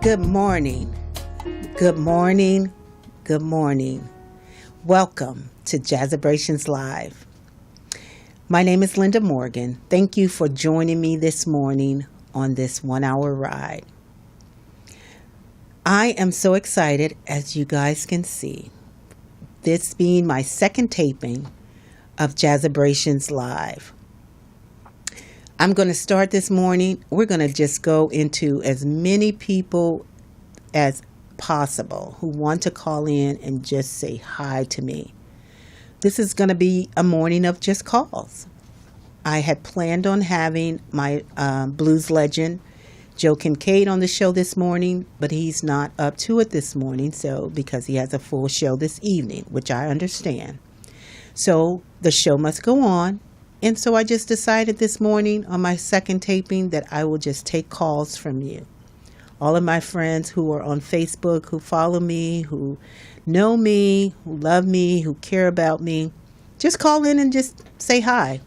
Good morning. Good morning. Good morning. Welcome to Jazzabrations Live. My name is Linda Morgan. Thank you for joining me this morning on this 1-hour ride. I am so excited, as you guys can see, this being my second taping of Jazzabrations Live. I'm going to start this morning. We're going to just go into as many people as possible who want to call in and just say hi to me. This is going to be a morning of just calls. I had planned on having my blues legend, Joe Kincaid, on the show this morning, but he's not up to it this morning, so because he has a full show this evening, which I understand. So the show must go on. And so I just decided this morning on my second taping that I will just take calls from you. All of my friends who are on Facebook, who follow me, who know me, who love me, who care about me, just call in and just say hi.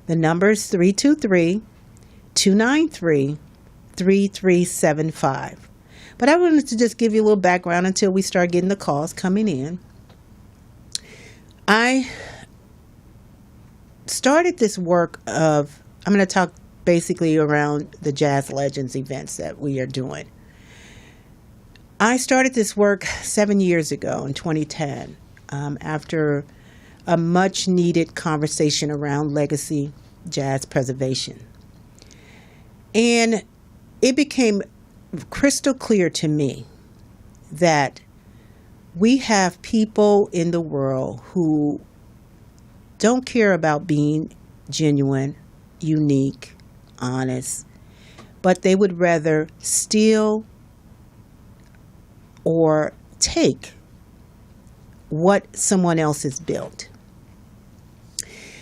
The number is 323-293-3375. But I wanted to just give you a little background until we start getting the calls coming in. I started this work of, I'm going to talk basically around the Jazz Legends events that we are doing. I started this work 7 years ago in 2010 after a much needed conversation around legacy jazz preservation. And it became crystal clear to me that we have people in the world who don't care about being genuine, unique, honest, but they would rather steal or take what someone else has built.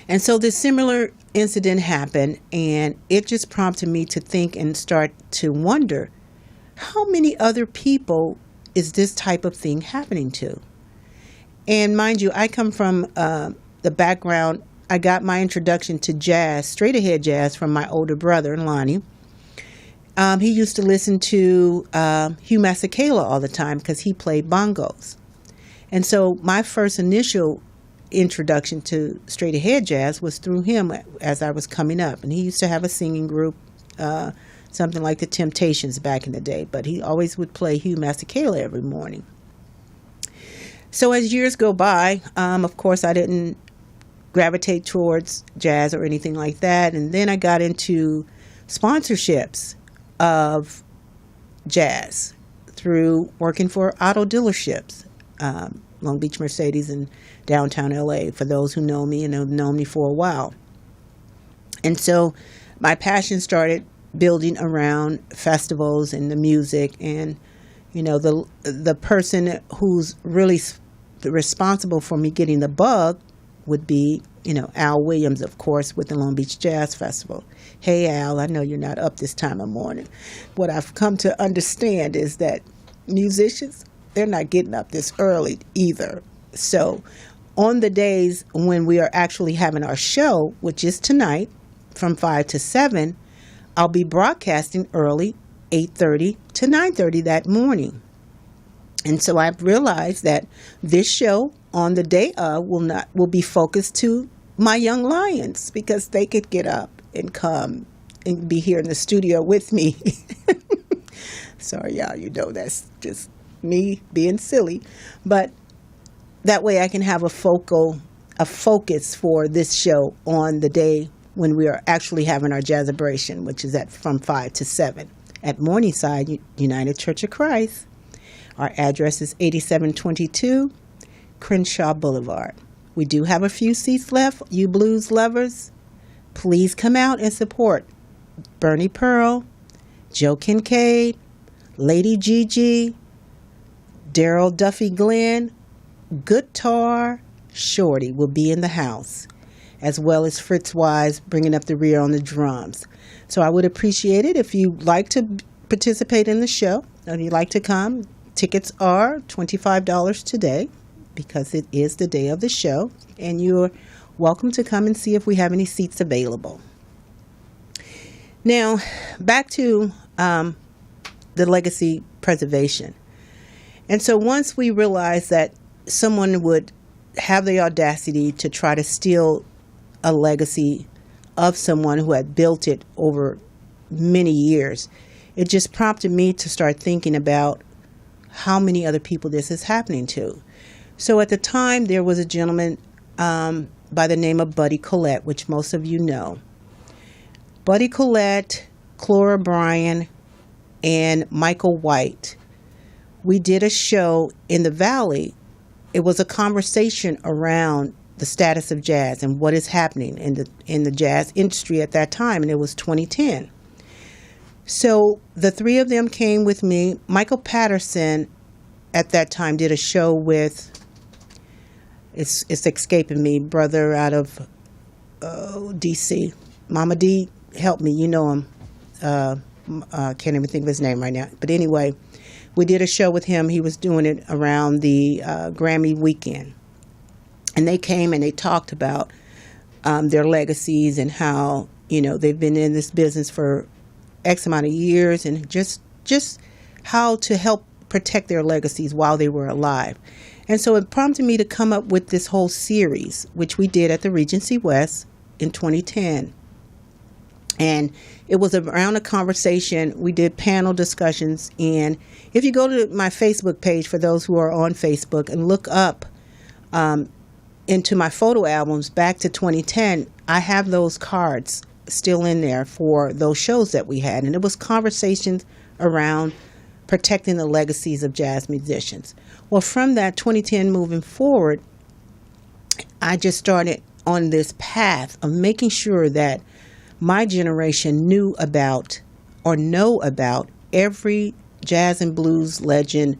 And so this similar incident happened, and it just prompted me to think and start to wonder, how many other people is this type of thing happening to? And mind you, I come from the background. I got my introduction to jazz, straight ahead jazz, from my older brother, Lonnie. He used to listen to Hugh Masekela all the time because he played bongos. And so my first initial introduction to straight ahead jazz was through him as I was coming up. And he used to have a singing group, something like the Temptations back in the day, but he always would play Hugh Masekela every morning. So as years go by, of course, I didn't gravitate towards jazz or anything like that. And then I got into sponsorships of jazz through working for auto dealerships, Long Beach Mercedes in downtown LA, for those who know me and have known me for a while. And so my passion started building around festivals and the music, and the person who's really responsible for me getting the bug would be, Al Williams, of course, with the Long Beach Jazz Festival. Hey, Al, I know you're not up this time of morning. What I've come to understand is that musicians, they're not getting up this early either. So on the days when we are actually having our show, which is tonight from 5 to 7, I'll be broadcasting early, 8:30 to 9:30 that morning. And so I've realized that this show on the day of will be focused to my young lions, because they could get up and come and be here in the studio with me. Sorry, y'all, that's just me being silly. But that way I can have a focus for this show on the day when we are actually having our Jazzabration, which is from 5 to 7 at Morningside United Church of Christ. Our address is 8722 Crenshaw Boulevard. We do have a few seats left. You blues lovers, please come out and support Bernie Pearl, Joe Kincaid, Lady Gigi, Daryl Duffy Glenn, Guitar Shorty will be in the house, as well as Fritz Wise bringing up the rear on the drums. So I would appreciate it if you'd like to participate in the show and you'd like to come. Tickets are $25 today because it is the day of the show, and you're welcome to come and see if we have any seats available. Now, back to the legacy preservation. And so once we realized that someone would have the audacity to try to steal a legacy of someone who had built it over many years, it just prompted me to start thinking about how many other people this is happening to. So at the time, there was a gentleman by the name of Buddy Collette, which most of you know. Buddy Collette, Clora Bryan, and Michael White. We did a show in the Valley. It was a conversation around the status of jazz and what is happening in the jazz industry at that time, and it was 2010. So the three of them came with me. Michael Patterson at that time did a show with, it's escaping me, brother out of DC. Mama D, help me, you know him. Can't even think of his name right now. But anyway, we did a show with him. He was doing it around the Grammy weekend. And they came and they talked about their legacies and how, they've been in this business for X amount of years, and just how to help protect their legacies while they were alive. And so it prompted me to come up with this whole series, which we did at the Regency West in 2010. And it was around a conversation. We did panel discussions. And if you go to my Facebook page, for those who are on Facebook, and look up into my photo albums back to 2010, I have those cards still in there for those shows that we had. And it was conversations around protecting the legacies of jazz musicians. Well, from that 2010 moving forward, I just started on this path of making sure that my generation knew about or know about every jazz and blues legend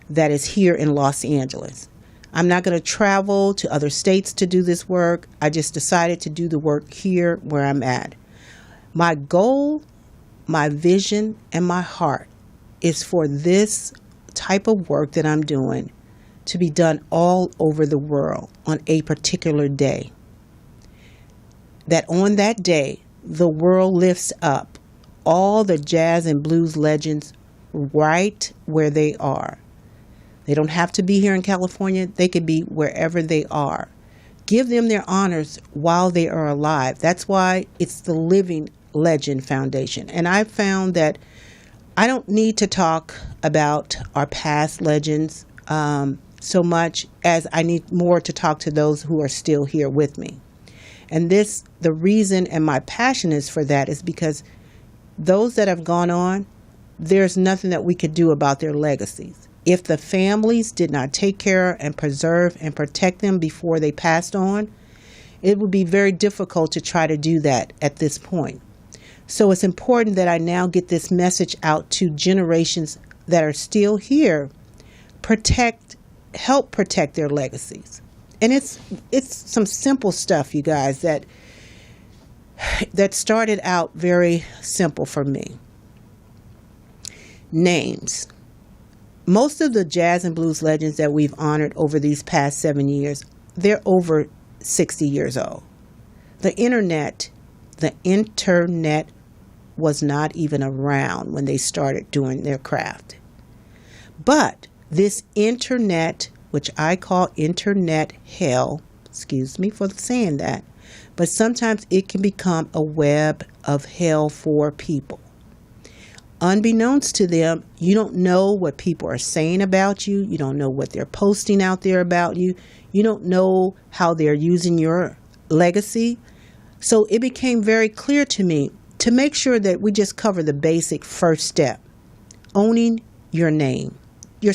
that is here in Los Angeles. I'm not going to travel to other states to do this work. I just decided to do the work here where I'm at. My goal, my vision, and my heart is for this type of work that I'm doing to be done all over the world on a particular day. That on that day, the world lifts up all the jazz and blues legends right where they are. They don't have to be here in California. They could be wherever they are. Give them their honors while they are alive. That's why it's the Living Legend Foundation. And I found that I don't need to talk about our past legends so much as I need more to talk to those who are still here with me. And the reason and my passion is for that is because those that have gone on, there's nothing that we could do about their legacies. If the families did not take care and preserve and protect them before they passed on, it would be very difficult to try to do that at this point. So it's important that I now get this message out to generations that are still here, help protect their legacies. And it's some simple stuff, you guys, that started out very simple for me. Names. Most of the jazz and blues legends that we've honored over these past 7 years, they're over 60 years old. The internet was not even around when they started doing their craft. But this internet, which I call internet hell, excuse me for saying that, but sometimes it can become a web of hell for people. Unbeknownst to them, you don't know what people are saying about you. You don't know what they're posting out there about you. You don't know how they're using your legacy. So it became very clear to me to make sure that we just cover the basic first step, owning your name. Your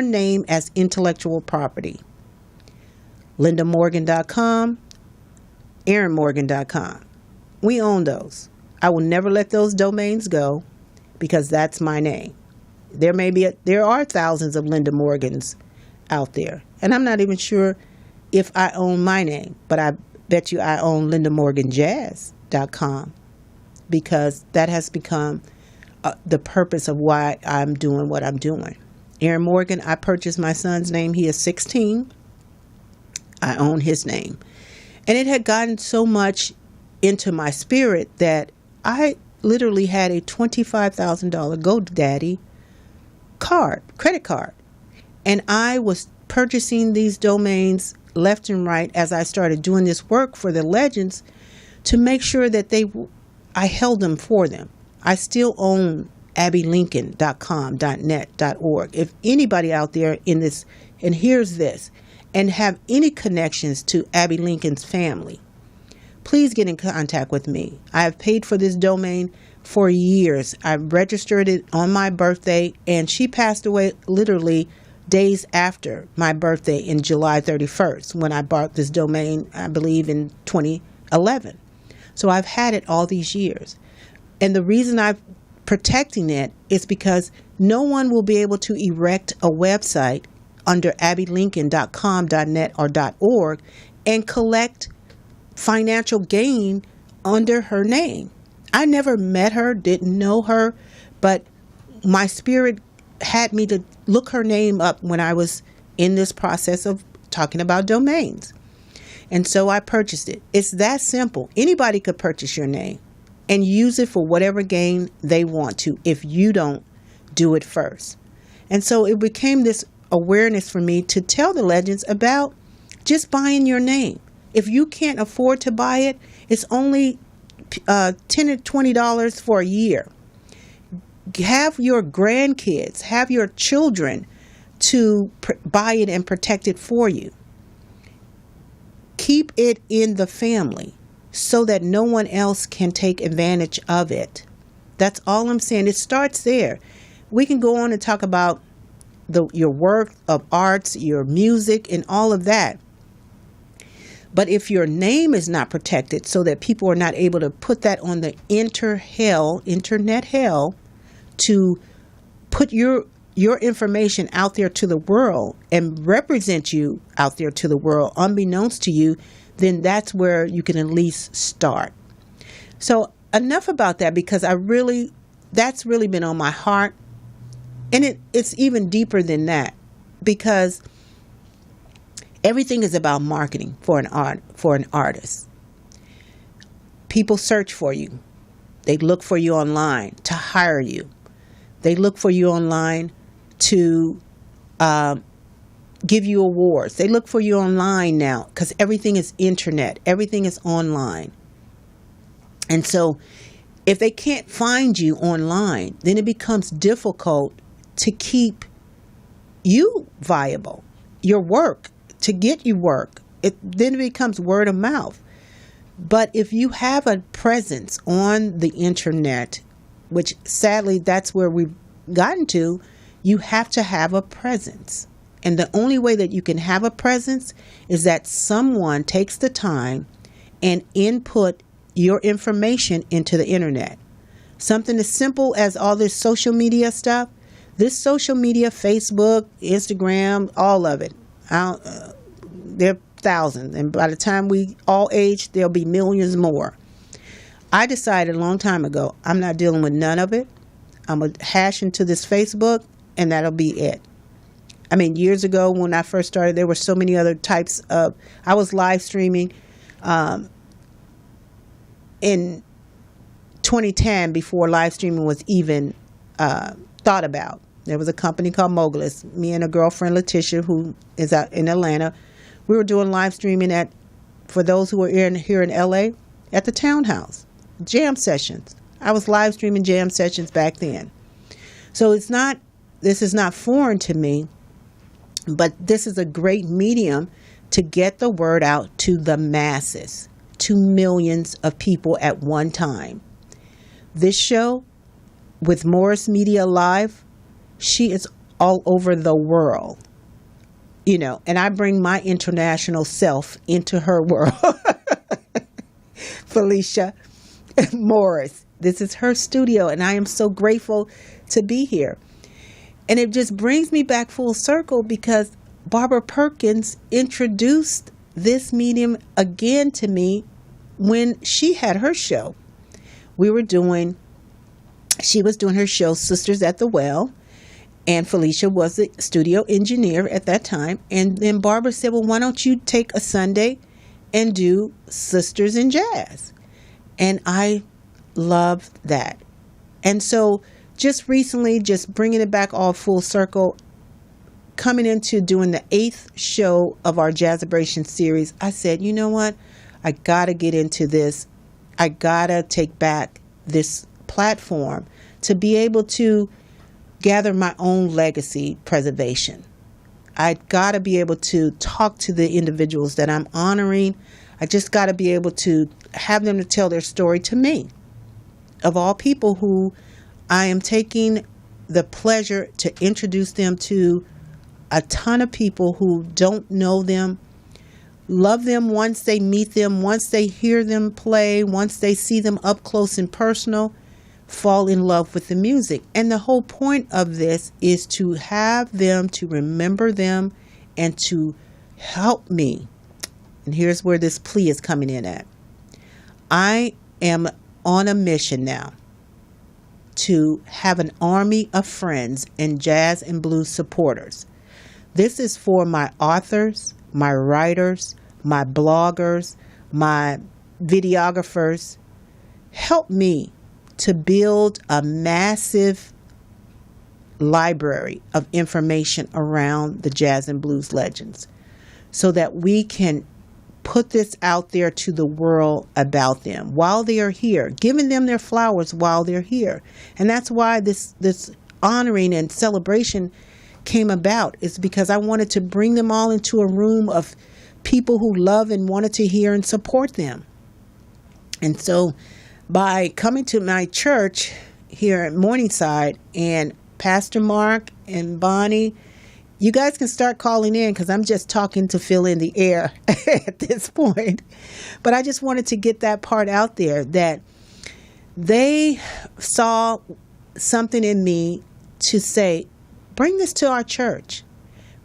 name as intellectual property. LindaMorgan.com, AaronMorgan.com. We own those. I will never let those domains go because that's my name. There are thousands of Linda Morgans out there, and I'm not even sure if I own my name, but I bet you I own LindaMorganJazz.com because that has become the purpose of why I'm doing what I'm doing. Aaron Morgan, I purchased my son's name. He is 16. I own his name. And it had gotten so much into my spirit that I literally had a $25,000 GoDaddy credit card. And I was purchasing these domains left and right as I started doing this work for the legends to make sure that I held them for them. I still own abbylincoln.com, .net, .org. If anybody out there in this and hears this and have any connections to Abby Lincoln's family, please get in contact with me. I have paid for this domain for years. I registered it on my birthday, and she passed away literally days after my birthday in July 31st when I bought this domain, I believe in 2011. So I've had it all these years. And the reason I'm protecting it is because no one will be able to erect a website under abbylincoln.com, .net, or .org and collect financial gain under her name. I never met her, didn't know her, but my spirit had me to look her name up when I was in this process of talking about domains. And so I purchased it. It's that simple. Anybody could purchase your name and use it for whatever gain they want to if you don't do it first. And so it became this awareness for me to tell the legends about just buying your name. If you can't afford to buy it, it's only $10 or $20 for a year. Have your grandkids, have your children to buy it and protect it for you. Keep it in the family so that no one else can take advantage of it. That's all I'm saying. It starts there. We can go on and talk about your work of arts, your music, and all of that. But if your name is not protected so that people are not able to put that on the internet hell, to put your information out there to the world and represent you out there to the world unbeknownst to you, then that's where you can at least start. So enough about that, because that's really been on my heart. And it's even deeper than that, because everything is about marketing for an artist. People search for you. They look for you online to hire you. They look for you online to give you awards. They look for you online now because everything is internet. Everything is online. And so if they can't find you online, then it becomes difficult to keep you viable, your work, to get you work. Then it becomes word of mouth. But if you have a presence on the internet, which sadly that's where we've gotten to, you have to have a presence. And the only way that you can have a presence is that someone takes the time and input your information into the internet. Something as simple as all this social media stuff. This social media, Facebook, Instagram, all of it. There are thousands. And by the time we all age, there'll be millions more. I decided a long time ago, I'm not dealing with none of it. I'm going to hash into this Facebook, and that'll be it. I mean, years ago when I first started, there were so many other types of, I was live streaming in 2010 before live streaming was even thought about. There was a company called Mogulus. Me and a girlfriend, Letitia, who is out in Atlanta, we were doing live streaming for those who were here in LA, at the Townhouse, jam sessions. I was live streaming jam sessions back then. So this is not foreign to me, but this is a great medium to get the word out to the masses, to millions of people at one time. This show with Morris Media Live, she is all over the world, and I bring my international self into her world. Felicia Morris, this is her studio, and I am so grateful to be here. And it just brings me back full circle because Barbara Perkins introduced this medium again to me when she had her show. She was doing her show, Sisters at the Well, and Felicia was the studio engineer at that time. And then Barbara said, well, why don't you take a Sunday and do Sisters in Jazz? And I love that. And so just recently, just bringing it back all full circle, coming into doing the 8th show of our Jazzabrations series, I said, you know what? I got to get into this. I got to take back this platform to be able to gather my own legacy preservation. I got to be able to talk to the individuals that I'm honoring. I just got to be able to have them to tell their story to me. Of all people who I am taking the pleasure to introduce them to a ton of people who don't know them, love them once they meet them, once they hear them play, once they see them up close and personal, fall in love with the music. And the whole point of this is to have them, to remember them, and to help me. And here's where this plea is coming in at. I am on a mission now to have an army of friends and jazz and blues supporters. This is for my authors, my writers, my bloggers, my videographers. Help me to build a massive library of information around the jazz and blues legends so that we can put this out there to the world about them while they are here, giving them their flowers while they're here. And that's why this honoring and celebration came about, is because I wanted to bring them all into a room of people who love and wanted to hear and support them. And so by coming to my church here at Morningside, and Pastor Mark and Bonnie, you guys can start calling in because I'm just talking to fill in the air at this point. But I just wanted to get that part out there, that they saw something in me to say, bring this to our church.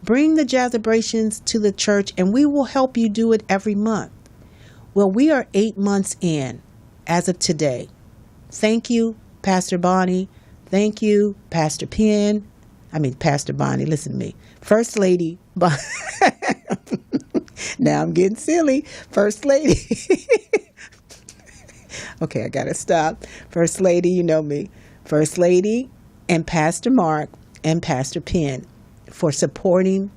Bring the Jazzabrations to the church and we will help you do it every month. Well, we are 8 months in as of today. Thank you, Pastor Bonnie. Thank you, Pastor Bonnie, listen to me. First Lady, now I'm getting silly. First Lady. Okay, I gotta stop. First Lady, you know me. First Lady and Pastor Mark and Pastor Penn for supporting,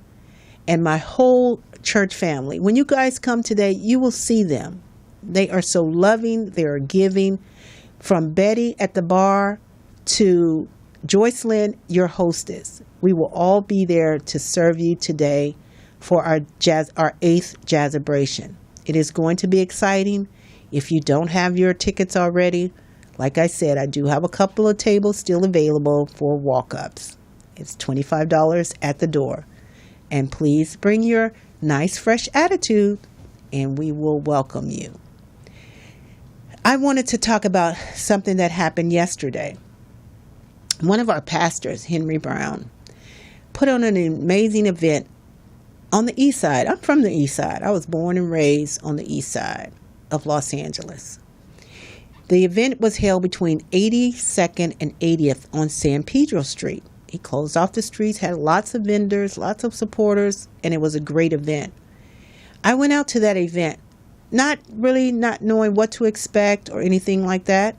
and my whole church family. When you guys come today, you will see them. They are so loving. They are giving. From Betty at the bar to Joycelyn, your hostess. We will all be there to serve you today for our 8th Jazzabration. It is going to be exciting. If you don't have your tickets already, like I said, I do have a couple of tables still available for walk-ups. It's $25 at the door. And please bring your nice, fresh attitude, and we will welcome you. I wanted to talk about something that happened yesterday. One of our pastors, Henry Brown, put on an amazing event on the east side. I'm from the east side. I was born and raised on the east side of Los Angeles. The event was held between 82nd and 80th on San Pedro Street. He closed off the streets, had lots of vendors, lots of supporters, and it was a great event. I went out to that event, not knowing what to expect or anything like that,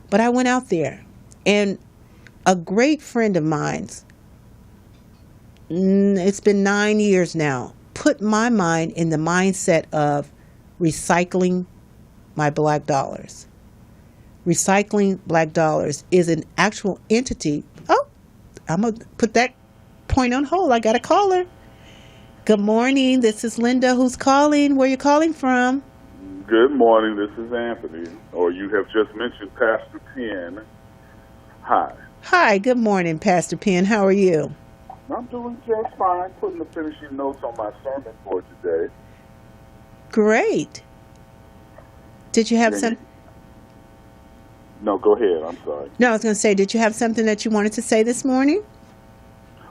but I went out there, and a great friend of mine's, it's been 9 years now, put my mind in the mindset of recycling my black dollars. Recycling black dollars is an actual entity. Oh, I'm going to put that point on hold. I got a caller. Good morning. This is Linda who's calling. Where are you calling from? Good morning. This is Anthony. Or you have just mentioned Pastor Penn. Hi. Hi. Good morning, Pastor Penn. How are you? I'm doing just fine. Putting the finishing notes on my sermon for today. Great. Did you have some... No, go ahead. I'm sorry. No, I was going to say, did you have something that you wanted to say this morning?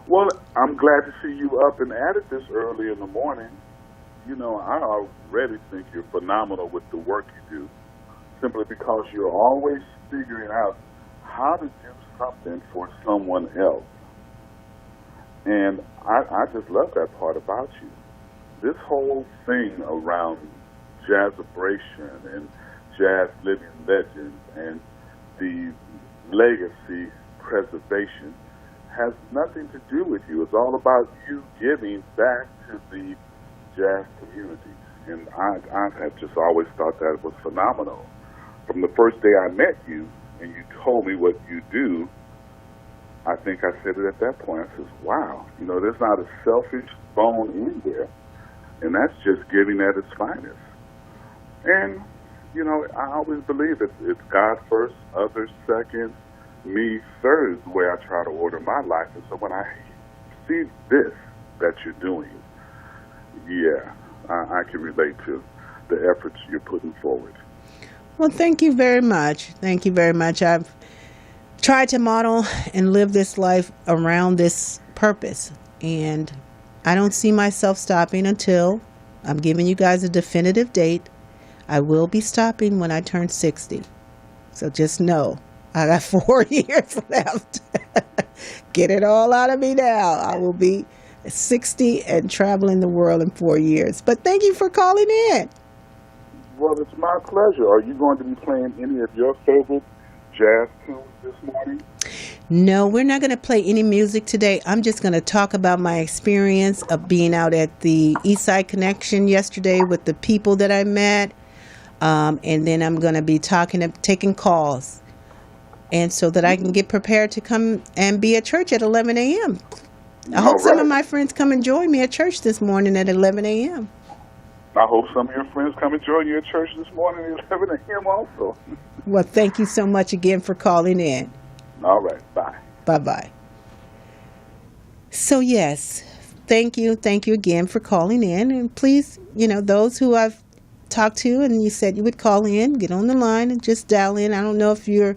Well, I'm glad to see you up and at it this early in the morning. You know, I already think you're phenomenal with the work you do, simply because you're always figuring out how to do something for someone else. And I just love that part about you. This whole thing around Jazzabration and Jazz Living Legends and the legacy preservation has nothing to do with you. It's all about you giving back to the jazz community. And I have just always thought that was phenomenal. From the first day I met you and you told me what you do, I think I said it at that point. I said, wow, there's not a selfish bone in there. And that's just giving at its finest. And, I always believe it's God first, others second, me third is the way I try to order my life. And so when I see this that you're doing, yeah, I can relate to the efforts you're putting forward. Well, thank you very much. Thank you very much. I've tried to model and live this life around this purpose. And I don't see myself stopping until I'm giving you guys a definitive date. I will be stopping when I turn 60. So just know I got 4 years left. Get it all out of me now. I will be 60 and traveling the world in 4 years. But thank you for calling in. Well, it's my pleasure. Are you going to be playing any of your favorite jazz tunes this morning? No, we're not going to play any music today. I'm just going to talk about my experience of being out at the Eastside Connection yesterday with the people that I met. And then I'm going to be taking calls. And so that I can get prepared to come and be at church at 11 a.m. I hope some of my friends come and join me at church this morning at 11 a.m. I hope some of your friends come and join you at church this morning at 11 a.m. also. Well, thank you so much again for calling in. All right. Bye. Bye-bye. So, yes, thank you. Thank you again for calling in. And please, those who I've talked to and you said you would call in, get on the line and just dial in. I don't know if you're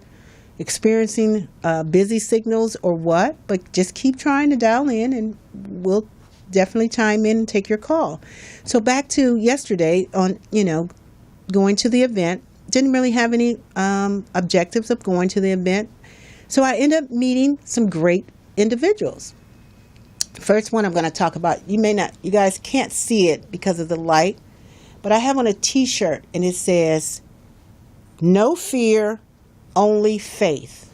experiencing busy signals or what, but just keep trying to dial in and we'll definitely chime in and take your call. So back to yesterday on, going to the event. Didn't really have any objectives of going to the event. So I ended up meeting some great individuals. First one I'm going to talk about, you guys can't see it because of the light, but I have on a t-shirt and it says, "No fear, only faith."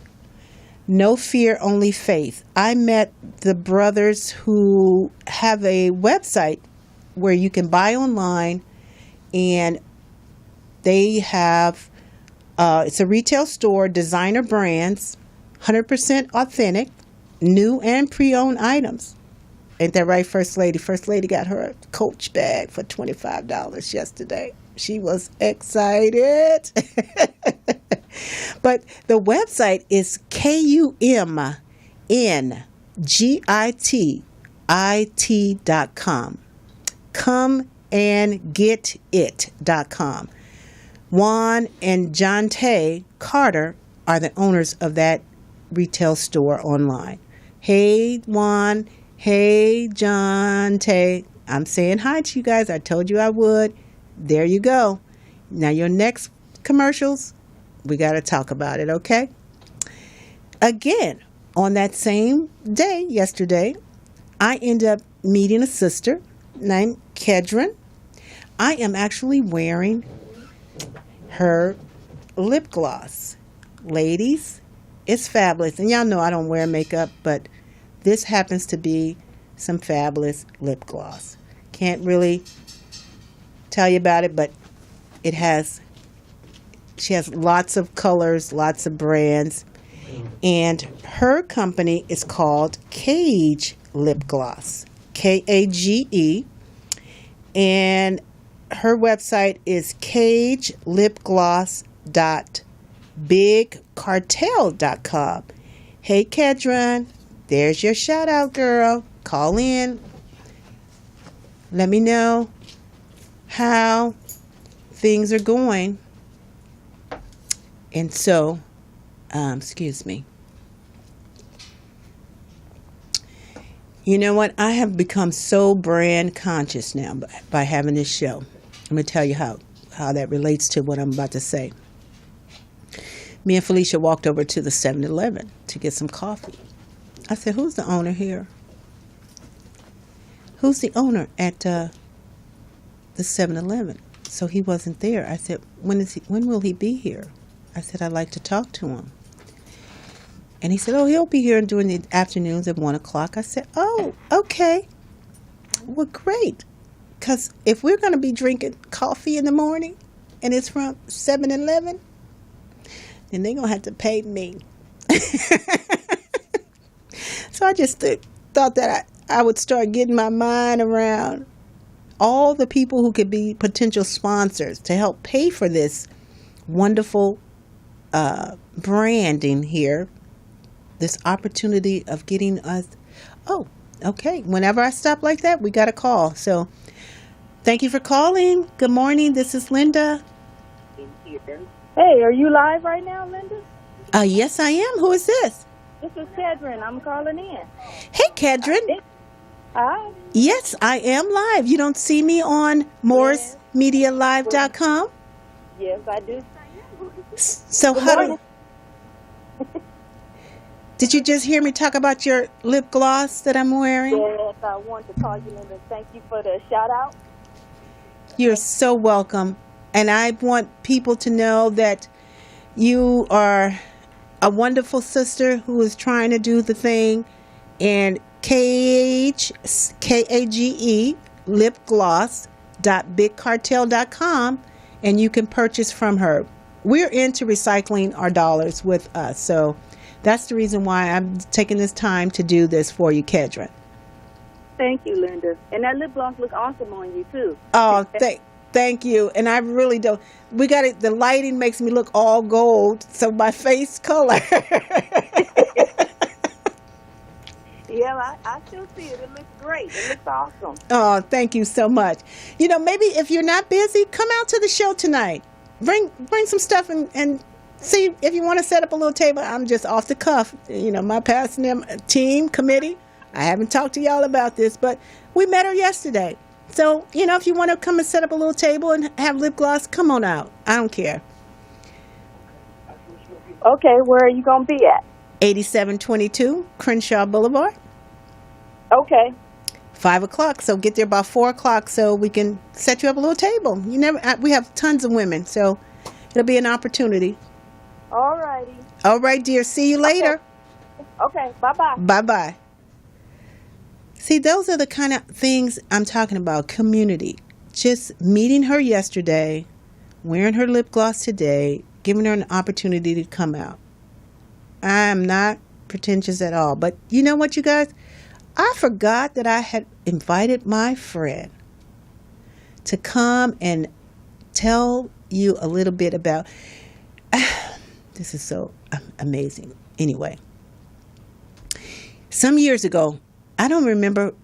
No fear, only faith. I met the brothers who have a website where you can buy online, and they have, it's a retail store, designer brands, 100% authentic, new and pre-owned items. Ain't that right, First Lady? First Lady got her Coach bag for $25 yesterday. She was excited. But the website is KUMNGITIT.com. ComeAndGetIt.com. Juan and Jonte Carter are the owners of that retail store online. Hey, Juan. Hey, Jonte. I'm saying hi to you guys. I told you I would. There you go. Now your next commercials, we got to talk about it, okay? Again, on that same day, yesterday, I ended up meeting a sister named Kedron. I am actually wearing her lip gloss. Ladies, it's fabulous. And y'all know I don't wear makeup, but this happens to be some fabulous lip gloss. Can't really tell you about it, but she has lots of colors, lots of brands, and her company is called Kage Lip Gloss, Kage, and her website is kagelipgloss.bigcartel.com. Hey, Kedron, there's your shout out, girl. Call in. Let me know how things are going. And so, excuse me. You know what? I have become so brand conscious now by having this show. I'm going to tell you how that relates to what I'm about to say. Me and Felicia walked over to the 7-Eleven to get some coffee. I said, "Who's the owner here? Who's the owner at the 7-Eleven?" So he wasn't there. I said, when will he be here? I said, "I'd like to talk to him." And he said, oh, he'll be here during the afternoons at 1 o'clock. I said, oh, okay. Well, great. Because if we're going to be drinking coffee in the morning and it's from 7-Eleven, then they're going to have to pay me. So I just thought that I would start getting my mind around all the people who could be potential sponsors to help pay for this wonderful branding here, this opportunity of getting us. Oh, okay. Whenever I stop like that, we got a call. So thank you for calling. Good morning. This is Linda. Hey, are you live right now, Linda? Yes, I am. Who is this? This is Kedron. I'm calling in. Hey, Kedron. Hi. Yes, I am live. You don't see me on morrismedialive.com? Yes, I do. So how do... Did you just hear me talk about your lip gloss that I'm wearing? Yes, I wanted to call you, Linda. Thank you for the shout out. You're so welcome. And I want people to know that you are a wonderful sister who is trying to do the thing. And KAGE, lipgloss.bigcartel.com, and you can purchase from her. We're into recycling our dollars with us. So that's the reason why I'm taking this time to do this for you, Kedron. Thank you, Linda. And that lip gloss looks awesome on you, too. Oh, thank you. And I really don't. We got it. The lighting makes me look all gold. So my face color. Yeah, I still see it. It looks great. It looks awesome. Oh, thank you so much. You know, maybe if you're not busy, come out to the show tonight. Bring some stuff and see if you want to set up a little table. I'm just off the cuff. You know, my past team committee. I haven't talked to y'all about this, but we met her yesterday. So, you know, if you want to come and set up a little table and have lip gloss, come on out. I don't care. Okay, where are you going to be at? 8722 Crenshaw Boulevard. Okay. 5 o'clock. So get there about 4 o'clock so we can set you up a little table. We have tons of women, so it'll be an opportunity. All righty. All right, dear. See you later. Okay. Bye-bye. Bye-bye. See, those are the kind of things I'm talking about. Community. Just meeting her yesterday, wearing her lip gloss today, giving her an opportunity to come out. I am not pretentious at all. But you know what, you guys? I forgot that I had invited my friend to come and tell you a little bit about... This is so amazing. Anyway, some years ago, I don't remember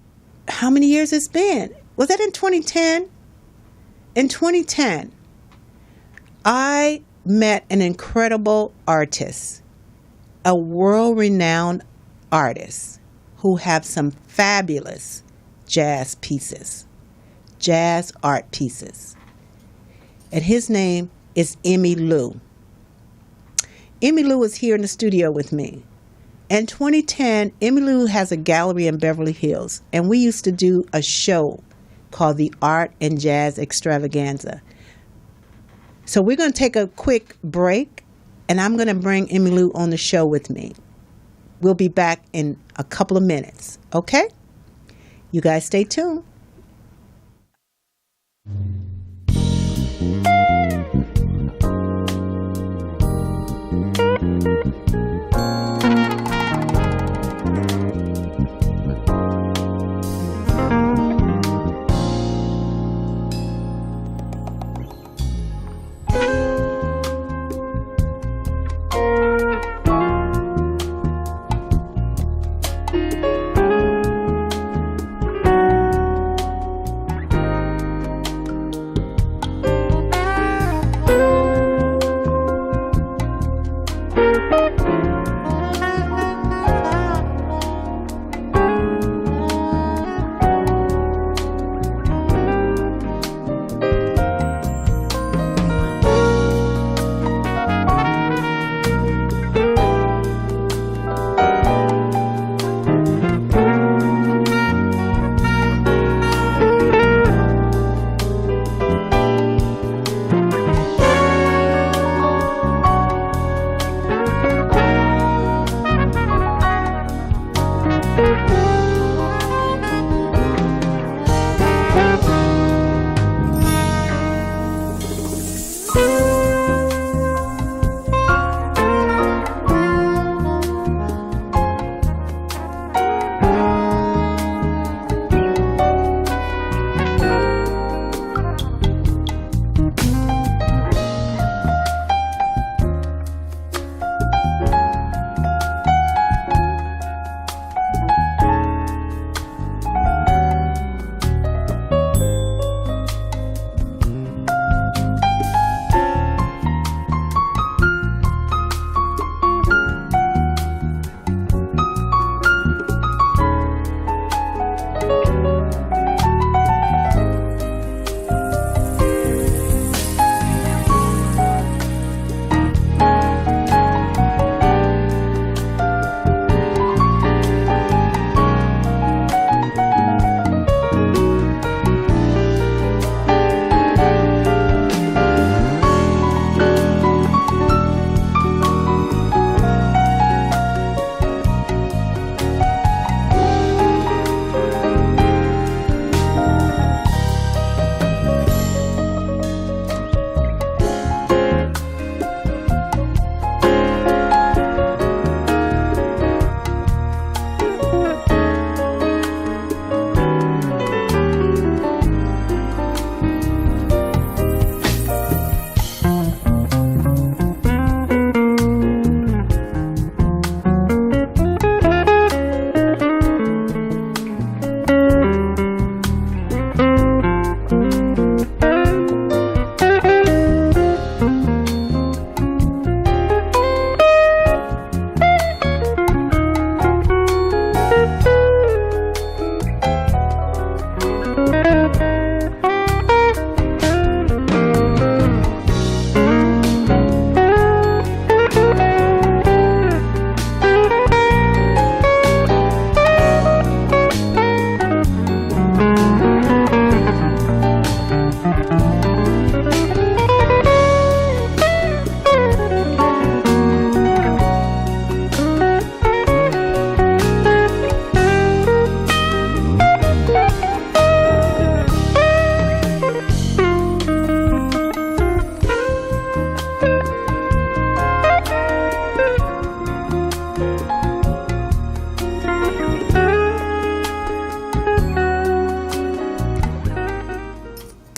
how many years it's been. Was that in 2010? In 2010, I met an incredible artist, a world-renowned artist who have some fabulous jazz art pieces. And his name is Emmy Lu. Emmy Lu is here in the studio with me. In 2010, Emmy Lu has a gallery in Beverly Hills, and we used to do a show called the Art and Jazz Extravaganza. So we're going to take a quick break, and I'm going to bring Emmy Lu on the show with me. We'll be back in a couple of minutes, okay? You guys stay tuned.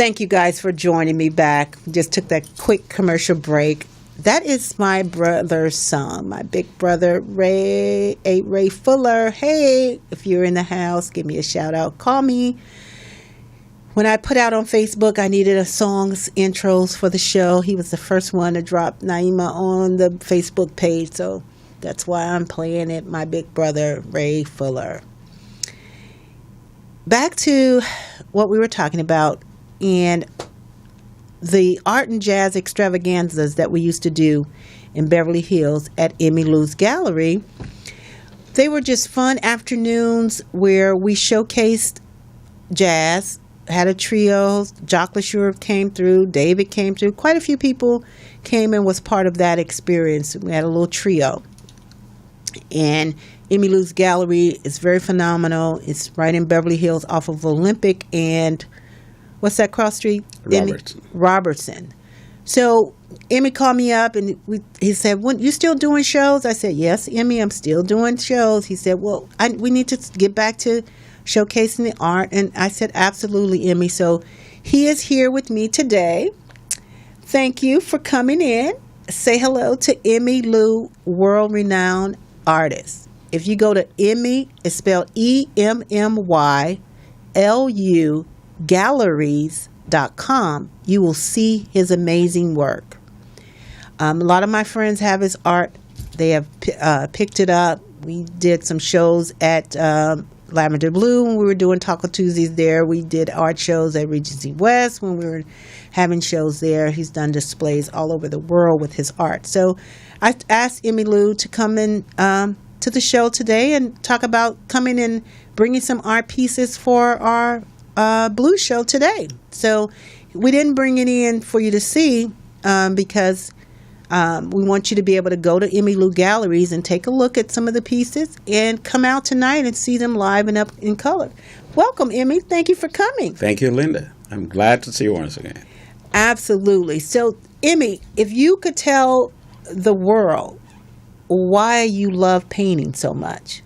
Thank you guys for joining me back. Just took that quick commercial break. That is my brother's song, my big brother, Ray Fuller. Hey, if you're in the house, give me a shout out. Call me. When I put out on Facebook, I needed a song's intros for the show. He was the first one to drop Naima on the Facebook page, so that's why I'm playing it, my big brother, Ray Fuller. Back to what we were talking about, and the art and jazz extravaganzas that we used to do in Beverly Hills at Emmy Lu's gallery. They were just fun afternoons where we showcased jazz, had a trio. Jock LaSure came through, David came through. Quite a few people came and was part of that experience. We had a little trio. And Emmy Lu's gallery is very phenomenal. It's right in Beverly Hills off of Olympic and what's that cross street? Robertson. So Emmy called me up and he said, you still doing shows? I said, yes, Emmy, I'm still doing shows. He said, well, we need to get back to showcasing the art. And I said, absolutely, Emmy. So he is here with me today. Thank you for coming in. Say hello to Emmy Lu, world-renowned artist. If you go to Emmy, it's spelled EMMYLU, galleries.com, you will see his amazing work. A lot of my friends have his art. They have picked it up. We did some shows at Lavender Blue when we were doing Taco Tuesdays there. We did art shows at Regency West when we were having shows there. He's done displays all over the world with his art. So I asked Emmy Lu to come in to the show today and talk about coming and bringing some art pieces for our blues show today. So we didn't bring it in for you to see because we want you to be able to go to Emmy Lu Galleries and take a look at some of the pieces and come out tonight and see them live and up in color. Welcome, Emmy. Thank you for coming. Thank you, Linda. I'm glad to see you once again. Absolutely. So, Emmy, if you could tell the world why you love painting so much.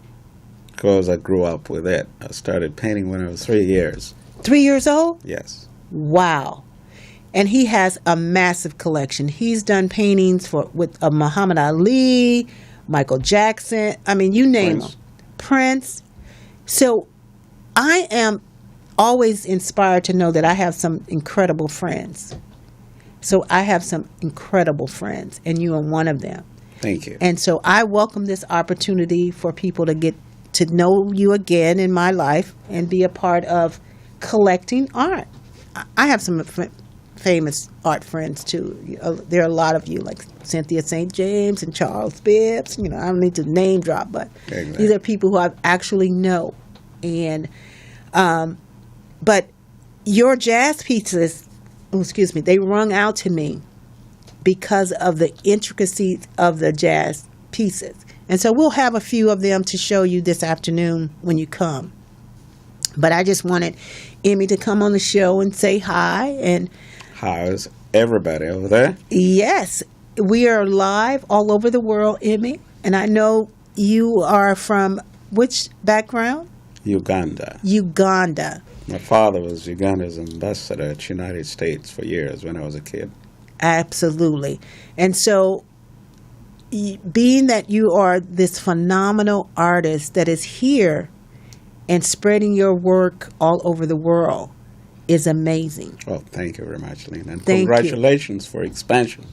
Because I grew up with it. I started painting when I was 3 years. 3 years old? Yes. Wow. And he has a massive collection. He's done paintings with Muhammad Ali, Michael Jackson. I mean, you name them. Prince. So I am always inspired to know that I have some incredible friends. So I have some incredible friends, and you are one of them. Thank you. And so I welcome this opportunity for people to get to know you again in my life and be a part of collecting art. I have some famous art friends too. There are a lot of you, like Cynthia St. James and Charles Bibbs. I don't need to name drop, but exactly. These are people who I actually know. And but your jazz pieces, they rung out to me because of the intricacies of the jazz pieces. And so we'll have a few of them to show you this afternoon when you come. But I just wanted Emmy to come on the show and say hi. And how's everybody over there? Yes, we are live all over the world, Emmy. And I know you are from which background? Uganda. Uganda. My father was Uganda's ambassador to the United States for years when I was a kid. Absolutely. And so being that you are this phenomenal artist that is here and spreading your work all over the world is amazing. Well, thank you very much, Lynn. And Thank congratulations for expansion.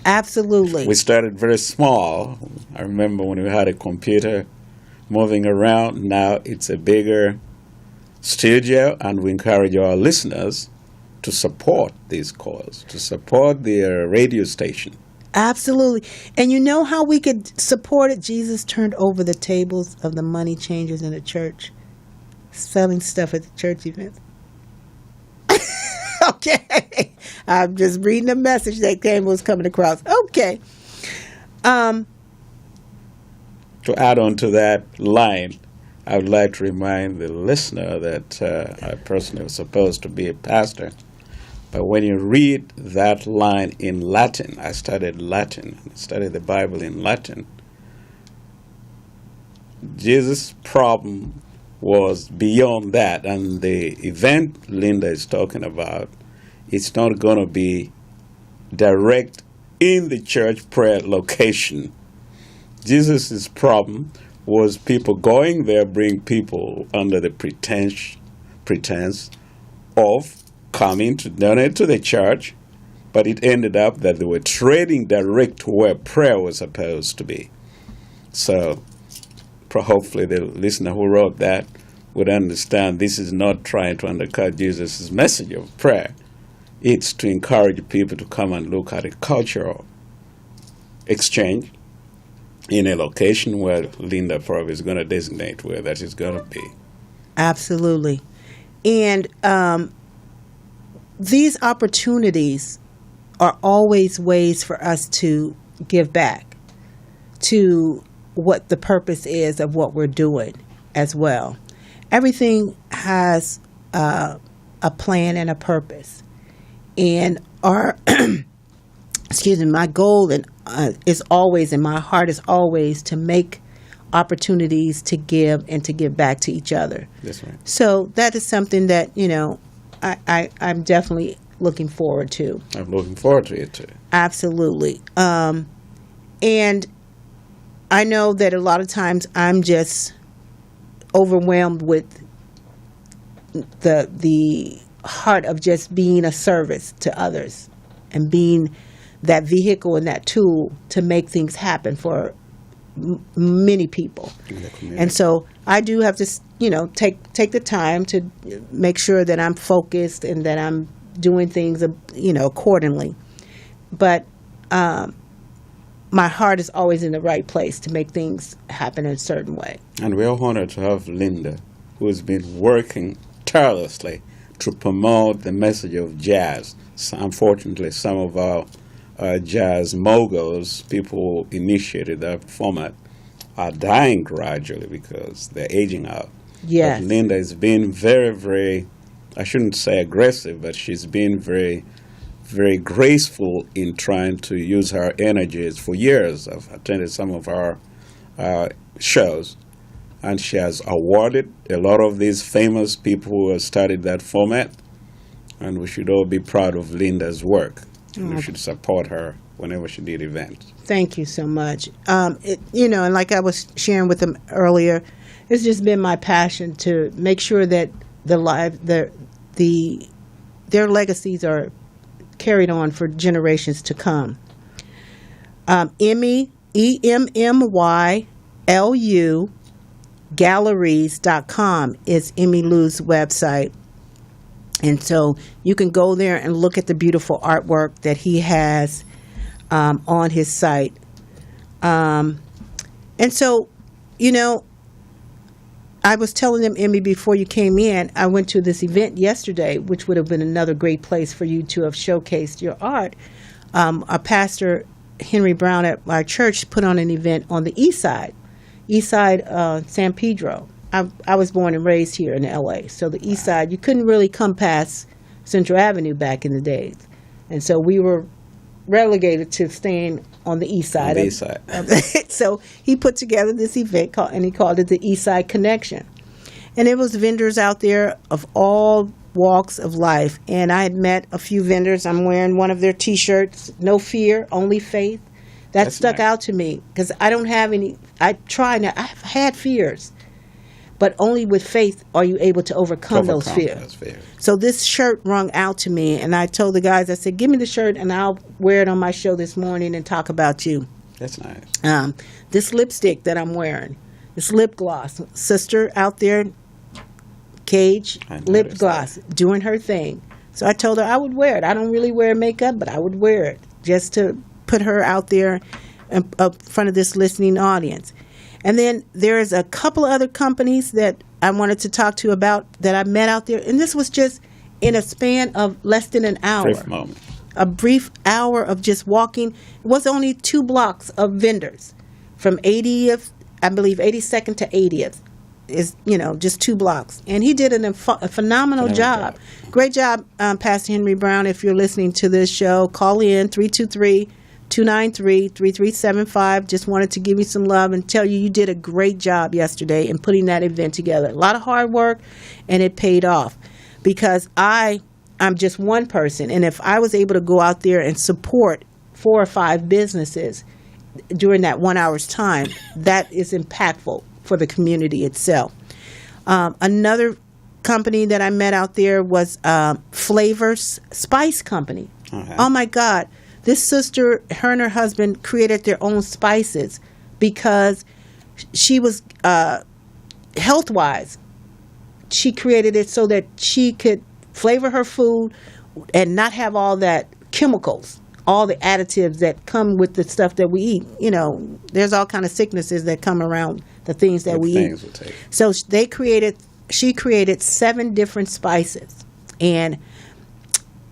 Absolutely. We started very small. I remember when we had a computer moving around. Now it's a bigger studio, and we encourage our listeners to support this cause, to support their radio station. Absolutely. And you know how we could support it? Jesus turned over the tables of the money changers in the church, selling stuff at the church events. Okay. I'm just reading the message that was coming across. Okay. To add on to that line, I would like to remind the listener that I personally was supposed to be a pastor. But when you read that line in Latin, I studied Latin, studied the Bible in Latin. Jesus' problem was beyond that, and the event Linda is talking about it's not going to be direct in the church prayer location. Jesus' problem was people going there bring people under the pretense of coming to donate to the church, but it ended up that they were trading direct to where prayer was supposed to be. So hopefully the listener who wrote that would understand this is not trying to undercut Jesus' message of prayer. It's to encourage people to come and look at a cultural exchange in a location where Linda probably is going to designate where that is going to be. Absolutely. And these opportunities are always ways for us to give back to what the purpose is of what we're doing as well. Everything has a plan and a purpose. And our, my goal is always, and my heart is always to make opportunities to give and to give back to each other. That's right. So that is something that, I'm definitely looking forward to. I'm looking forward to it too. Absolutely. And I know that a lot of times I'm just overwhelmed with the heart of just being a service to others and being that vehicle and that tool to make things happen for many people. And so I do have to, take the time to make sure that I'm focused and that I'm doing things, accordingly. But my heart is always in the right place to make things happen in a certain way. And we're honored to have Linda, who has been working tirelessly to promote the message of jazz. So unfortunately, some of our jazz moguls, people who initiated that format, are dying gradually because they're aging out. Yes. But Linda has been very, very, I shouldn't say aggressive, but she's been very, very graceful in trying to use her energies. For years, I've attended some of our shows, and she has awarded a lot of these famous people who have started that format, and we should all be proud of Linda's work. And we should support her whenever she did events. Thank you so much. And like I was sharing with them earlier, it's just been my passion to make sure that their legacies are carried on for generations to come. Emmy, EMMYLU, galleries.com is Emmy Lu's website. And so you can go there and look at the beautiful artwork that he has on his site. And so, I was telling them, Emmy, before you came in, I went to this event yesterday, which would have been another great place for you to have showcased your art. Our pastor, Henry Brown, at our church put on an event on the east side San Pedro. I was born and raised here in L.A., so the east side, you couldn't really come past Central Avenue back in the days. And so we were relegated to staying on the east side. On the east side. So he put together this event, and he called it the East Side Connection. And it was vendors out there of all walks of life. And I had met a few vendors. I'm wearing one of their T-shirts, No Fear, Only Faith. That stuck out to me because I don't have any. I've had fears. But only with faith are you able to overcome those fears. So this shirt rung out to me, and I told the guys, I said, give me the shirt, and I'll wear it on my show this morning and talk about you. That's nice. This lipstick that I'm wearing, this lip gloss, sister out there, Cage, lip gloss, doing her thing. So I told her I would wear it. I don't really wear makeup, but I would wear it just to put her out there up front of this listening audience. And then there's a couple of other companies that I wanted to talk to you about that I met out there. And this was just in a span of less than an hour. Brief moment. A brief hour of just walking. It was only 2 blocks of vendors from 80th, I believe 82nd to 80th is, just 2 blocks. And he did a phenomenal job. Great job, Pastor Henry Brown. If you're listening to this show, call in 323-293-3375. Just wanted to give you some love and tell you did a great job yesterday in putting that event together. A lot of hard work, and it paid off because I I'm just one person. And if I was able to go out there and support 4 or 5 businesses during that 1 hour's time, that is impactful for the community itself. Another company that I met out there was Flavors Spice Company. Okay. Oh my God. This sister, her and her husband created their own spices because she was, health-wise, she created it so that she could flavor her food and not have all that chemicals, all the additives that come with the stuff that we eat. You know, there's all kind of sicknesses that come around the things that we eat. So she created 7 different spices. And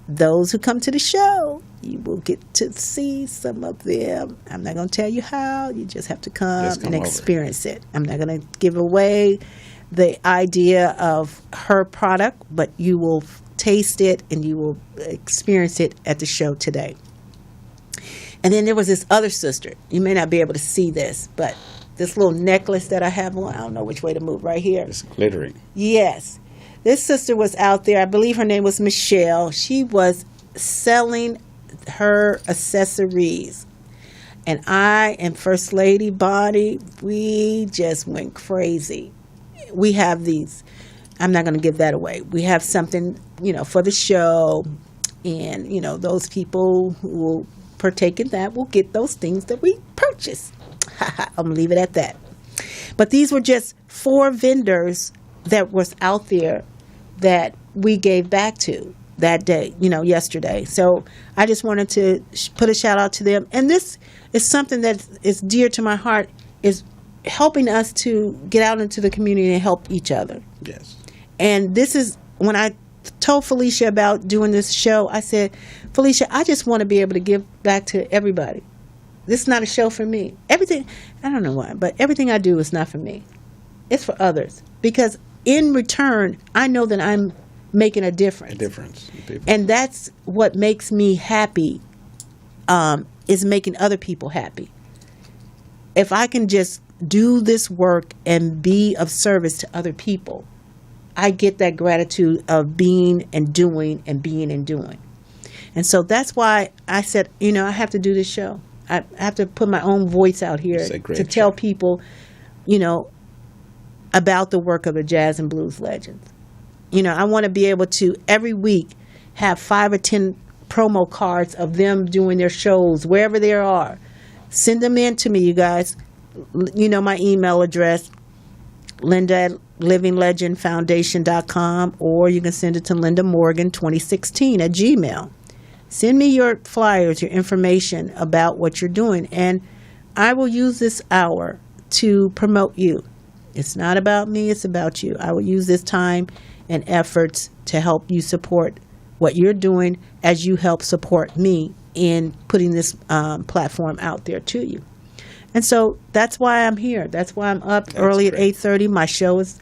those who come to the show, you will get to see some of them. I'm not going to tell you how. You just have to come and experience it. I'm not going to give away the idea of her product, but you will taste it and you will experience it at the show today. And then there was this other sister. You may not be able to see this, but this little necklace that I have on, I don't know which way to move, right here. It's glittering. Yes. This sister was out there. I believe her name was Michelle. She was selling her accessories. And I and First Lady Bonnie, we just went crazy. We have these, I'm not going to give that away. We have something, for the show. And, those people who will partake in that will get those things that we purchase. I'm going to leave it at that. But these were just 4 vendors that was out there that we gave back to that day, yesterday. So I just wanted to put a shout out to them. And this is something that is dear to my heart, is helping us to get out into the community and help each other. Yes. And this is, when I told Felicia about doing this show, I said, Felicia, I just want to be able to give back to everybody. This is not a show for me. Everything, I don't know why, but everything I do is not for me. It's for others. Because in return, I know that I'm making a difference. And that's what makes me happy, is making other people happy. If I can just do this work and be of service to other people, I get that gratitude of being and doing and being and doing. And so that's why I said, I have to do this show. I have to put my own voice out here to tell people, about the work of the Jazz and Blues Legends. I want to be able to, every week, have 5 or 10 promo cards of them doing their shows, wherever they are. Send them in to me, you guys. My email address, linda@livinglegendfoundation.com, or you can send it to lindamorgan2016 at Gmail. Send me your flyers, your information about what you're doing, and I will use this hour to promote you. It's not about me, it's about you. I will use this time and efforts to help you support what you're doing as you help support me in putting this platform out there to you. And so that's why I'm here. That's why I'm up early at 8:30. My show is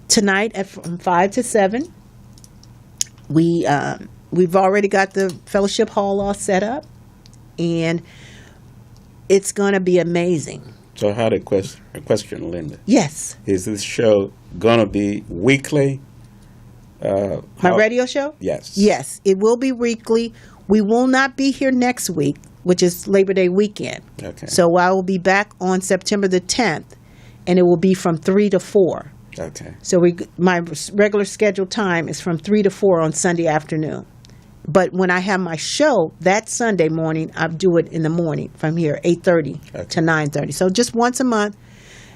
tonight from 5 to 7. We've already got the fellowship hall all set up, and it's going to be amazing. So I had a question, Linda. Yes. Is this show going to be weekly? My radio show? Yes. Yes, it will be weekly. We will not be here next week, which is Labor Day weekend. Okay. So I will be back on September the 10th, and it will be from 3 to 4. Okay. So my regular scheduled time is from 3 to 4 on Sunday afternoon. But when I have my show that Sunday morning, I do it in the morning from here, 8:30 to 9:30. So just once a month,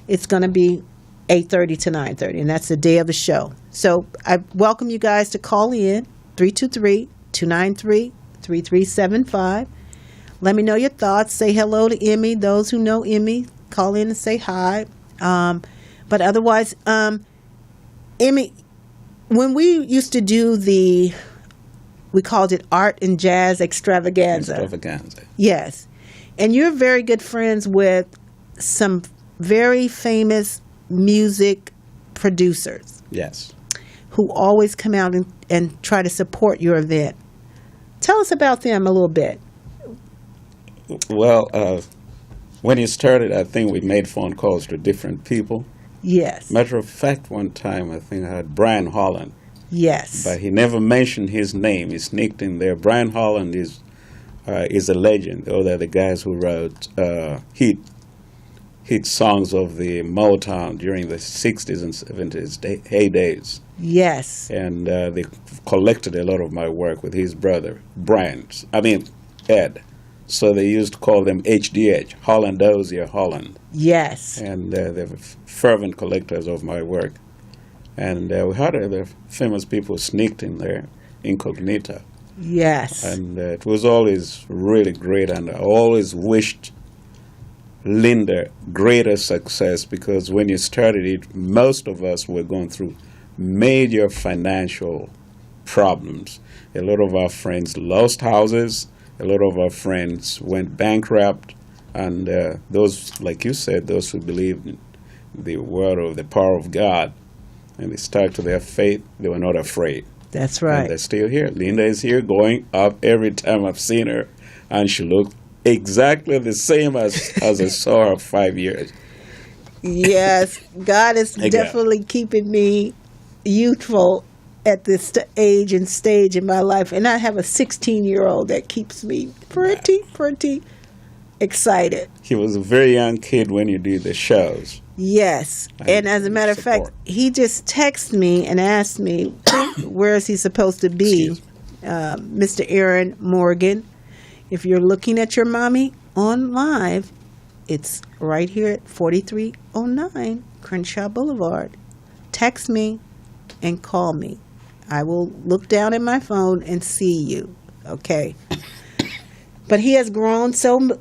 it's going to be 8:30 to 9:30, and that's the day of the show. So I welcome you guys to call in, 323-293-3375. Let me know your thoughts. Say hello to Emmy. Those who know Emmy, call in and say hi. But otherwise, Emmy, when we used to do we called it Art and Jazz Extravaganza. Yes. And you're very good friends with some very famous music producers. Yes. Who always come out and try to support your event. Tell us about them a little bit. Well, when you started, I think we made phone calls to different people. Yes. Matter of fact, one time I think I had Brian Holland. Yes. But he never mentioned his name. He sneaked in there. Brian Holland is a legend. Those are the guys who wrote hit songs of the Motown during the 60s and 70s heydays. Yes. And they collected a lot of my work with his brother, Ed. So they used to call them HDH, Holland Dozier Holland. Yes. And they were fervent collectors of my work. And we had other famous people sneaked in there, incognito. Yes. And it was always really great. And I always wished Linda greater success, because when you started it, most of us were going through major financial problems. A lot of our friends lost houses. A lot of our friends went bankrupt. And those, like you said, those who believed in the word of the power of God, and they stuck to their faith, they were not afraid. That's right. And they're still here. Linda is here, going up every time I've seen her, and she looked exactly the same as I saw her 5 years. Yes, God is definitely keeping me youthful at this age and stage in my life. And I have a 16-year-old that keeps me pretty excited. He was a very young kid when you did the shows. Yes. And as a matter of fact, he just texted me and asked me, where is he supposed to be? Mr. Aaron Morgan, if you're looking at your mommy on live, it's right here at 4309 Crenshaw Boulevard. Text me and call me. I will look down at my phone and see you. Okay. But he has grown so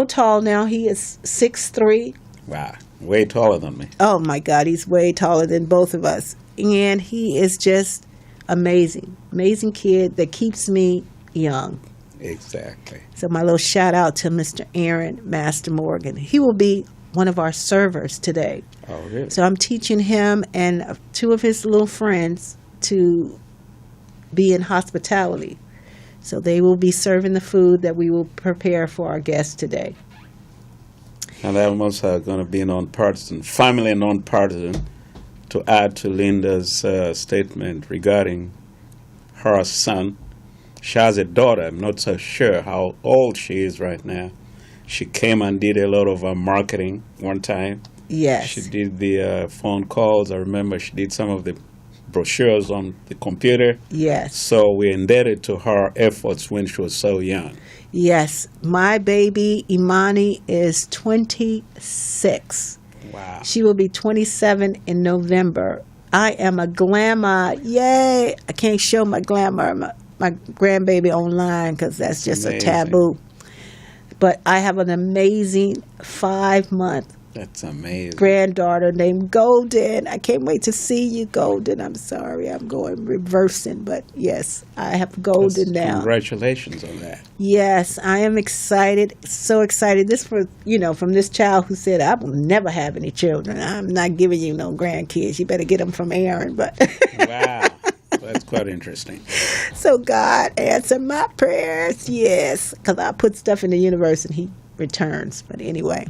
tall now. He is 6'3". Wow. Way taller than me. Oh, my God. He's way taller than both of us. And he is just amazing. Amazing kid that keeps me young. Exactly. So my little shout out to Mr. Aaron Master Morgan. He will be one of our servers today. Oh, really? So I'm teaching him and two of his little friends to be in hospitality. So they will be serving the food that we will prepare for our guests today. And I'm also going to be nonpartisan, family nonpartisan, to add to Linda's statement regarding her son. She has a daughter. I'm not so sure how old she is right now. She came and did a lot of marketing one time. Yes. She did the phone calls. I remember she did some of the brochures on the computer. Yes. So we're indebted to her efforts when she was so young. Yes. My baby, Imani, is 26. Wow. She will be 27 in November. I am a glamour. Yay. I can't show my glamour, my grandbaby online, because that's just amazing. A taboo. But I have an amazing 5-month That's amazing. granddaughter named Golden. I can't wait to see you, Golden. I'm sorry, I'm going reversing, but yes, I have Golden now. Congratulations on that. Yes, I am excited, so excited. This from this child who said, I will never have any children. I'm not giving you no grandkids. You better get them from Aaron. But Wow, that's quite interesting. So God answered my prayers, yes, because I put stuff in the universe and He returns. But anyway.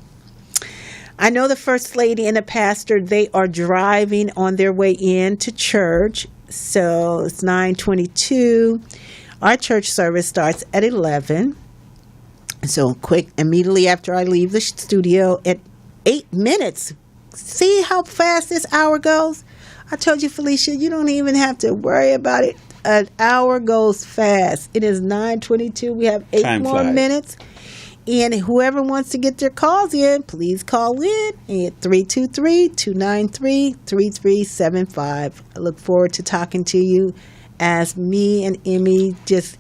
I know the First Lady and the pastor, they are driving on their way in to church. So it's 9:22. Our church service starts at 11. So quick, immediately after I leave the studio at 8 minutes. See how fast this hour goes? I told you, Felicia, you don't even have to worry about it. An hour goes fast. It is 9:22. We have 8 more minutes. And whoever wants to get their calls in, please call in at 323-293-3375. I look forward to talking to you as me and Emmy just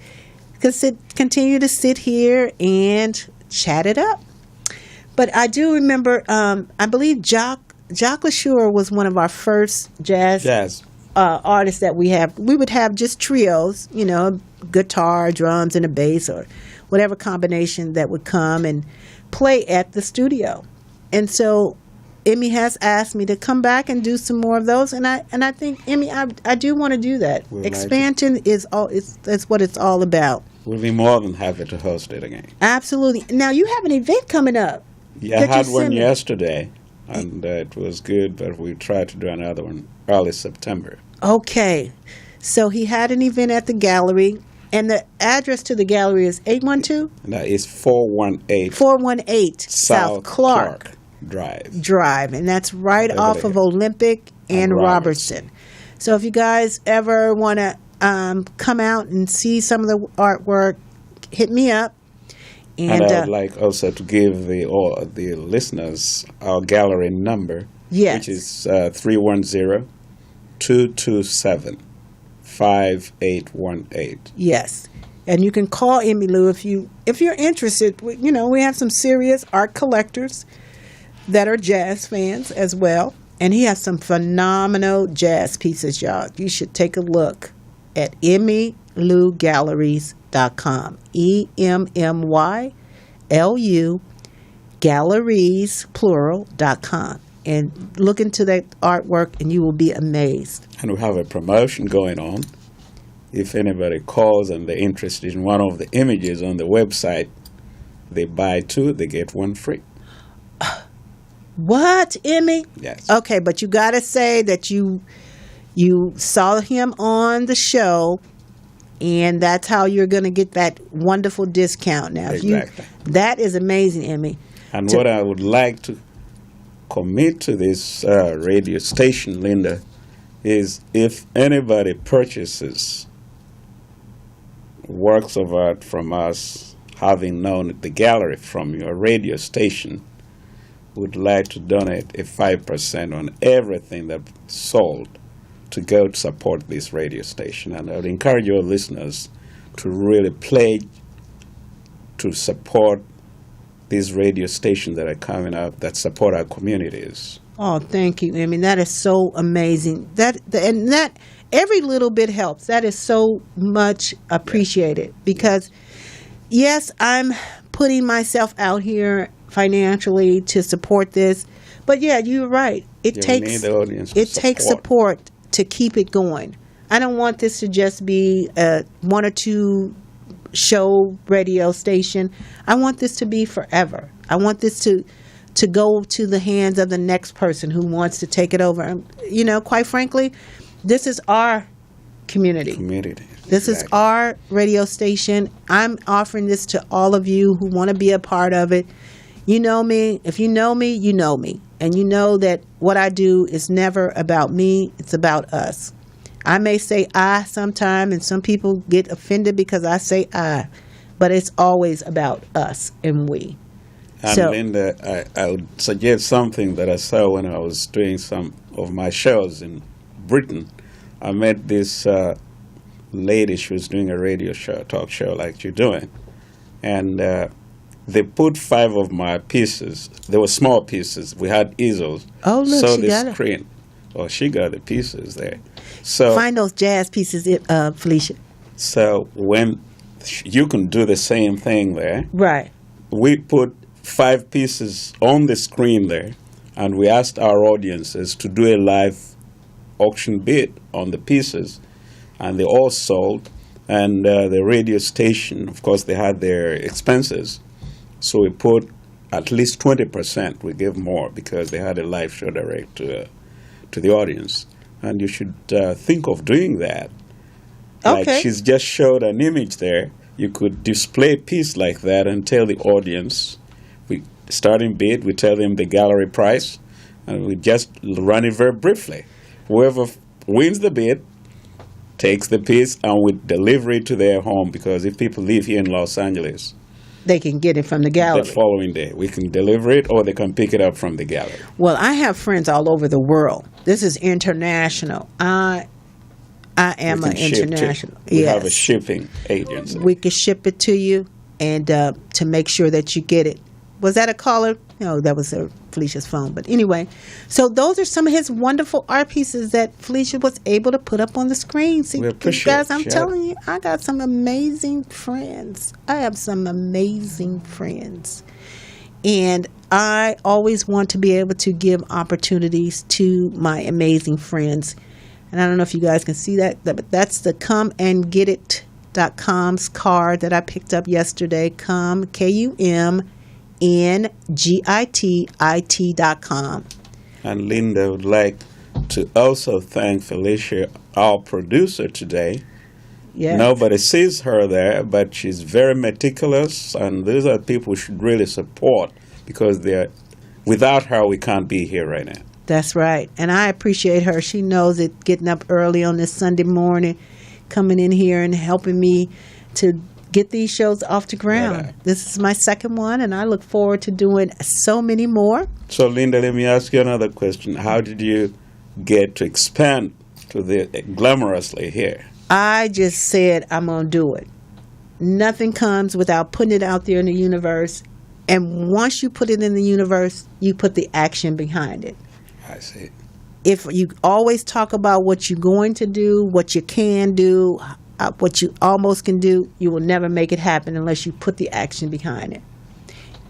continue to sit here and chat it up. But I do remember, I believe Jacques LaSure was one of our first jazz. Artists that we have. We would have just trios, guitar, drums, and a bass, or whatever combination that would come and play at the studio. And so Emmy has asked me to come back and do some more of those, and I think, Emmy, I do want to do that. Expansion is that's what it's all about. We'll be more than happy to host it again. Absolutely. Now you have an event coming up. Yeah, I had one yesterday, and it was good, but we tried to do another one early September. Okay. So he had an event at the gallery, and the address to the gallery is 812? And that is 418 418 South Clark Drive. And that's right off of Olympic and Robertson. So if you guys ever want to come out and see some of the artwork, hit me up. And I would like also to give the listeners our gallery number, which is 310-227-5818. Yes. And you can call Emmy Lu if you're interested. You know, we have some serious art collectors that are jazz fans as well. And he has some phenomenal jazz pieces, y'all. You should take a look at EmmyLuGalleries.com. EMMYLU Galleries, plural.com. And look into that artwork and you will be amazed. And we have a promotion going on. If anybody calls and they're interested in one of the images on the website, they buy 2, they get 1 free. What, Emmy? Yes. Okay, but you got to say that you saw him on the show, and that's how you're going to get that wonderful discount. Now, Exactly. That is amazing, Emmy. And what I would like to commit to this radio station, Linda, is if anybody purchases works of art from us, having known at the gallery from your radio station, would like to donate a 5% on everything that's sold to go to support this radio station. And I would encourage your listeners to really pledge to support these radio stations that are coming up that support our communities. Oh, thank you, Emmy. That is so amazing. That every little bit helps. That is so much appreciated because, yes, I'm putting myself out here financially to support this, but yeah, you're right. It takes support to keep it going. I don't want this to just be a 1 or 2 show radio station. I want this to be forever. I want this to go to the hands of the next person who wants to take it over. You know, quite frankly, this is our community. This is our radio station. I'm offering this to all of you who want to be a part of it. You know me. If you know me, you know me. And you know that what I do is never about me. It's about us. I may say I sometime, and some people get offended because I say I. But it's always about us and we. And Linda, I would suggest something that I saw when I was doing some of my shows in Britain. I met this lady. She was doing a radio show, talk show like you're doing. And they put 5 of my pieces. They were small pieces. We had easels. Oh, look, so she the got screen. It. Oh, she got the pieces there. So find those jazz pieces, Felicia. So when you can do the same thing there. Right. We put 5 pieces on the screen there, and we asked our audiences to do a live auction bid on the pieces, and they all sold. And the radio station, of course, they had their expenses. So we put at least 20%. We gave more because they had a live show direct to the audience. And you should think of doing that. Like she's just showed an image there. You could display a piece like that and tell the audience, we starting bid, we tell them the gallery price, and we just run it very briefly. Whoever wins the bid takes the piece, and we deliver it to their home, because if people live here in Los Angeles, they can get it from the gallery. The following day. We can deliver it, or they can pick it up from the gallery. Well, I have friends all over the world. This is international. I am an international. We have a shipping agency. We can ship it to you, and to make sure that you get it. Was that a caller? No, that was Felicia's phone. But anyway, so those are some of his wonderful art pieces that Felicia was able to put up on the screen. See, we appreciate guys, I'm telling you, I got some amazing friends. I have some amazing friends. And I always want to be able to give opportunities to my amazing friends. And I don't know if you guys can see that, but that's the comeandgetit.com's card that I picked up yesterday. Come, KUMNGITIT.com. And Linda would like to also thank Felicia, our producer today. Yes. Nobody sees her there, but she's very meticulous, and these are people we should really support because without her, we can't be here right now. That's right. And I appreciate her. She knows it, getting up early on this Sunday morning, coming in here and helping me to get these shows off the ground. Right. This is my second one, and I look forward to doing so many more. So, Linda, let me ask you another question. How did you get to expand to the glamorously here? I just said I'm going to do it. Nothing comes without putting it out there in the universe. And once you put it in the universe, you put the action behind it. I see. If you always talk about what you're going to do, what you can do, what you almost can do, you will never make it happen unless you put the action behind it.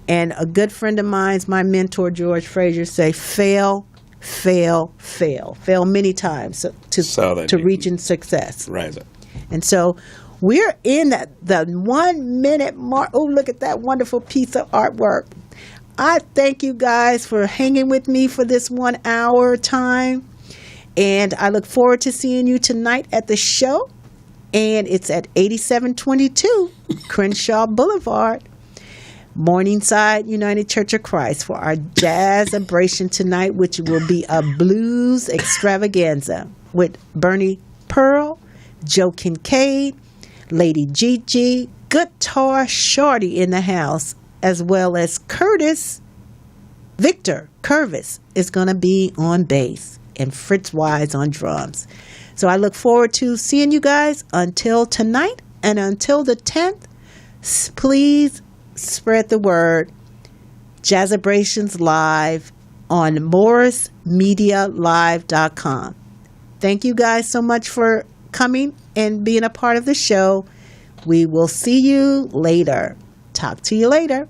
And a good friend of mine, my mentor, George Frazier, say, fail, fail, fail. Fail many times to reaching success. Right. And so we're in the 1 minute mark. Oh, look at that wonderful piece of artwork. I thank you guys for hanging with me for this 1 hour time. And I look forward to seeing you tonight at the show. And it's at 8722 Crenshaw Boulevard, Morningside United Church of Christ, for our Jazzabration tonight, which will be a blues extravaganza with Bernie Pearl, Joe Kincaid, Lady Gigi, Guitar Shorty in the house, as well as Victor Curvis is going to be on bass, and Fritz Wise on drums. So I look forward to seeing you guys until tonight, and until the 10th, please spread the word. Jazzabrations Live on morrismedialive.com. Thank you guys so much for coming and being a part of the show. We will see you later. Talk to you later.